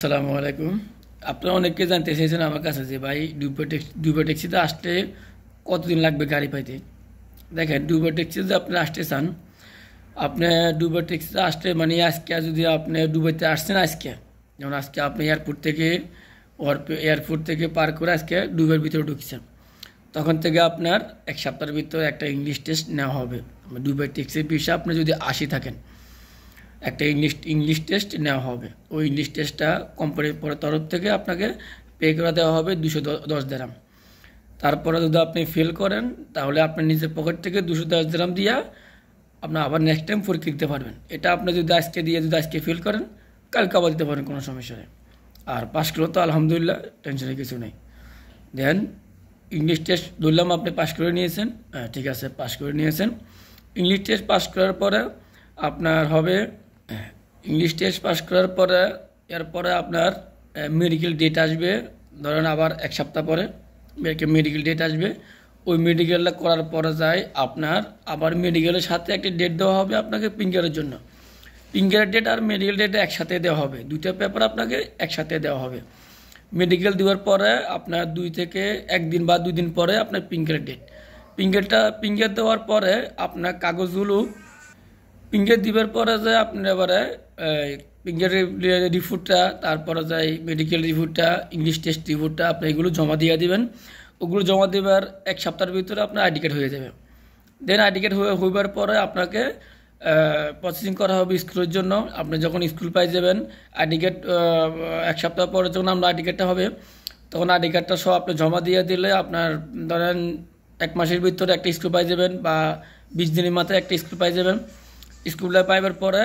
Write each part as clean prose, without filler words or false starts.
আসসালামু আলাইকুম। আপনারা অনেকে জানতে চেয়েছেন আমার কাছে যে ভাই দুবাই ট্যাক্সিতে আসতে কতদিন লাগবে গাড়ি পাইতে। দেখেন, দুবাই ট্যাক্সিতে আপনি আসতে চান, আপনি দুবাই ট্যাক্সিতে আসতে মানে আজকে যদি আপনি দুবাইতে আসছেন, আজকে যেমন আজকে আপনি এয়ারপোর্ট থেকে পার করে আজকে দুবাইয়ের ভিতরে ঢুকছেন, তখন থেকে আপনার এক সপ্তাহের ভিতরে একটা ইংলিশ টেস্ট নেওয়া হবে। দুবাই ট্যাক্সির বিষয়ে আপনি যদি আসি থাকেন, একটা ইংলিশ টেস্ট নেওয়া হবে। ওই ইংলিশ টেস্টটা কোম্পানির পরে তরফ থেকে আপনাকে পে করে দেওয়া হবে 210 দিরহাম। তারপরে যদি আপনি ফেল করেন, তাহলে আপনার নিজের পকেট থেকে 210 দিরহাম দিয়া আপনার আবার নেক্সট টাইম পরীক্ষা দিতে পারবেন। এটা আপনি যদি আজকে ফেল করেন, কালকে আবার দিতে পারেন, কোনো সমস্যা নেই। আর পাস করলে তো আলহামদুলিল্লাহ, টেনশনের কিছু নেই। দেন ইংলিশ টেস্ট ধরলাম আপনি পাস করে নিয়েছেন, ঠিক আছে, পাস করে নিয়েছেন। ইংলিশ টেস্ট পাস করার পরে আপনার হবে, ইংলিশ টেস্ট পাস করার পরে এরপরে আপনার মেডিকেল ডেট আসবে। ধরেন আবার এক সপ্তাহ পরে মেডিকেল ডেট আসবে। ওই মেডিকেলটা করার পরে যায় আপনার আবার মেডিকেলের সাথে একটা ডেট দেওয়া হবে আপনাকে ফিঙ্গারের জন্য। ফিঙ্গারের ডেট আর মেডিকেল ডেট একসাথে দেওয়া হবে, দুইটা পেপার আপনাকে একসাথে দেওয়া হবে। মেডিকেল দেওয়ার পরে আপনার 2 থেকে 1 দিন বা 2 দিন পরে আপনার ফিঙ্গারের ডেট। ফিঙ্গার দেওয়ার পরে আপনার কাগজগুলো ফিঙ্গার দিবার পরে যায় আপনার এবারে ফিঙ্গারের রিপোর্টটা, তারপরে যায় মেডিকেল রিপোর্টটা, ইংলিশ টেস্ট রিপোর্টটা, আপনি এগুলো জমা দিয়ে দিবেন। ওগুলো জমা দেবার এক সপ্তাহের ভিতরে আপনার আইডি কার্ড হয়ে যাবে। দেন আইডি কার্ড হইবার পরে আপনাকে প্রসেসিং করা হবে স্কুলের জন্য। আপনি যখন স্কুল পাই যাবেন, আইডি কার্ড এক সপ্তাহ পরে যখন আমরা আইডি কার্ডটা হবে, তখন আইডি কার্ডটা সব আপনি জমা দিয়ে দিলে আপনার ধরেন 1 মাসের ভিতরে একটা স্কুল পাই যাবেন, বা 20 দিনের মাথায় একটা স্কুল পাই যাবেন। স্কুলে পাইবার পরে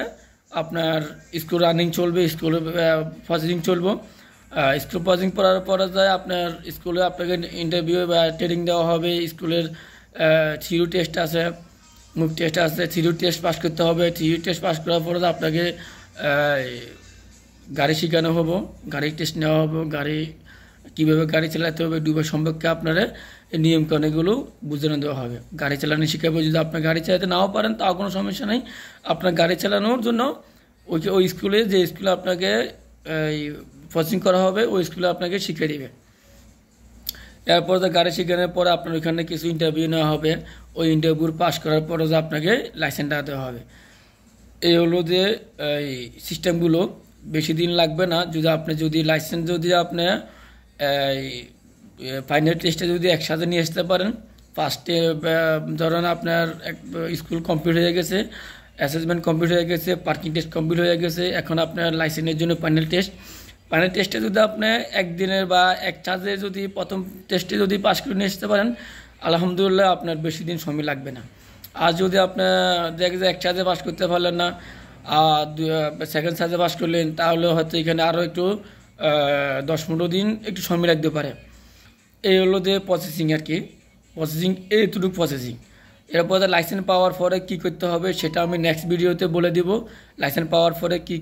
আপনার স্কুল রানিং চলবে, স্কুলে প্রসেসিং চলবে। স্কুল প্রসেসিং করার পরে যায় আপনার স্কুলে আপনাকে ইন্টারভিউ বা ট্রেনিং দেওয়া হবে। স্কুলের থিওরি টেস্ট আছে, মুখ টেস্ট আছে। থিওরি টেস্ট পাস করতে হবে। থিওরি টেস্ট পাস করার পরে আপনাকে গাড়ি শেখানো হবো, গাড়ির টেস্ট নেওয়া হবে, কীভাবে গাড়ি চালাতে হবে, দুবাই সম্পর্কে আপনারা নিয়মকানুনগুলো বুঝিয়ে দেওয়া হবে। গাড়ি চালানো শেখাবে। যদি আপনার গাড়ি চালাতে নাও পারেন, তাও কোনো সমস্যা নেই। আপনার গাড়ি চালানোর জন্য ওই স্কুলে, যে স্কুলে আপনাকে প্রসেসিং করা হবে, ওই স্কুলে আপনাকে শিখিয়ে দেবে। এরপর গাড়ি শেখানোর পরে আপনার ওইখানে কিছু ইন্টারভিউ নেওয়া হবে। ওই ইন্টারভিউ পাস করার পরে যে আপনাকে লাইসেন্সটা দেওয়া হবে। এই হলো যে এই সিস্টেমগুলো। বেশি দিন লাগবে না। যদি লাইসেন্স আপনি ফাইনাল টেস্টে যদি একসাথে নিয়ে আসতে পারেন, ফার্স্টে ধরেন আপনার স্কুল কমপ্লিট হয়ে গেছে, অ্যাসেসমেন্ট কমপ্লিট হয়ে গেছে, পার্কিং টেস্ট কমপ্লিট হয়ে গেছে, এখন আপনার লাইসেন্সের জন্য ফাইনাল টেস্টে যদি আপনি একদিনের বা এক চার্জে যদি প্রথম টেস্টে যদি পাস করে নিয়ে আসতে পারেন, আলহামদুলিল্লাহ আপনার বেশি দিন সময় লাগবে না। আর যদি আপনার দেখে যে এক চার্জে পাস করতে পারলেন না, আর সেকেন্ড চার্জে পাস করলেন, তাহলে হয়তো এখানে আরও একটু 10-15 দিন একটু সময় লাগতে পারে। এই হলো যে প্রসেসিং আর কি। এইটুকু প্রসেসিং। এরপরে লাইসেন্স পাওয়ার পরে কী করতে হবে সেটা আমি নেক্সট ভিডিওতে বলে দিব। লাইসেন্স পাওয়ার পরে কী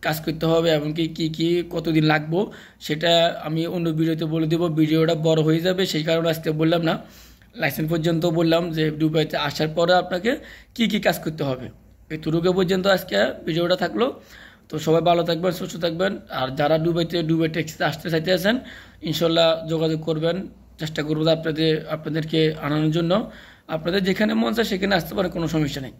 কাজ করতে হবে এবং কী কতদিন লাগবো, সেটা আমি অন্য ভিডিওতে বলে দেবো। ভিডিওটা বড় হয়ে যাবে, সেই কারণে আজকে বললাম না। লাইসেন্স পর্যন্ত বললাম যে দুবাইতে আসার পরে আপনাকে কী কাজ করতে হবে। এতটুকু পর্যন্ত আজকে ভিডিওটা থাকলো। তো সবাই ভালো থাকবেন, সুস্থ থাকবেন। আর যারা দুবাই ট্যাক্সিতে আসতে চাইতে আছেন, ইনশাল্লাহ যোগাযোগ করবেন। চেষ্টা করবো আপনাদেরকে আনানোর জন্য। আপনাদের যেখানে মন চায় সেখানে আসতে পারে, কোনো সমস্যা নেই।